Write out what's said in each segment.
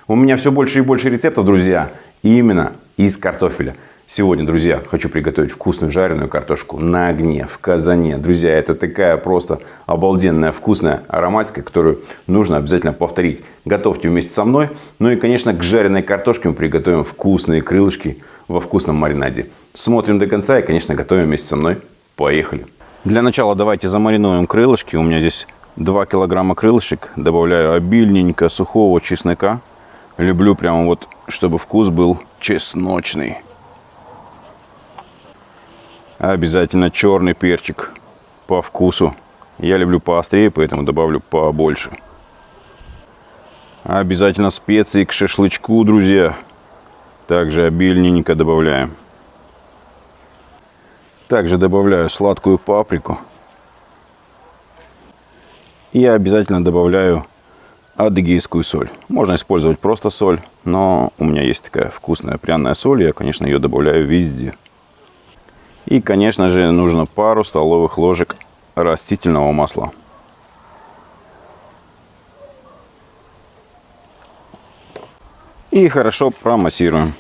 У меня все больше и больше рецептов, друзья, именно из картофеля. Сегодня, друзья, хочу приготовить вкусную жареную картошку на огне, в казане. Друзья, это такая просто обалденная, вкусная ароматика, которую нужно обязательно повторить. Готовьте вместе со мной. Ну и, конечно, к жареной картошке мы приготовим вкусные крылышки во вкусном маринаде. Смотрим до конца и, конечно, готовим вместе со мной. Поехали! Для начала давайте замаринуем крылышки. У меня здесь 2 килограмма крылышек. Добавляю обильненько сухого чеснока. Люблю прямо вот, чтобы вкус был чесночный. Обязательно черный перчик по вкусу. Я люблю поострее, поэтому добавлю побольше. Обязательно специи к шашлычку, друзья. Также обильненько добавляем. Также добавляю сладкую паприку. И обязательно добавляю адыгейскую соль. Можно использовать просто соль, но у меня есть такая вкусная пряная соль. Я, конечно, ее добавляю везде. И, конечно же, нужно пару столовых ложек растительного масла. И хорошо промассируем.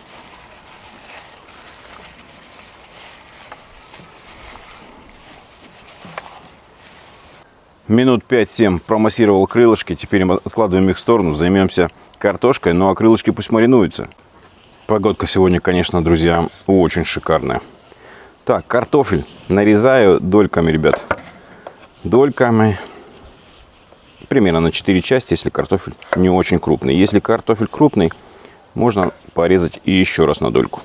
Минут 5-7 промассировал крылышки. Теперь мы откладываем их в сторону. Займемся картошкой. Ну а крылышки пусть маринуются. Погодка сегодня, конечно, друзья, очень шикарная. Так, картофель нарезаю дольками, ребят. Дольками. Примерно на 4 части, если картофель не очень крупный. Если картофель крупный, можно порезать и еще раз на дольку.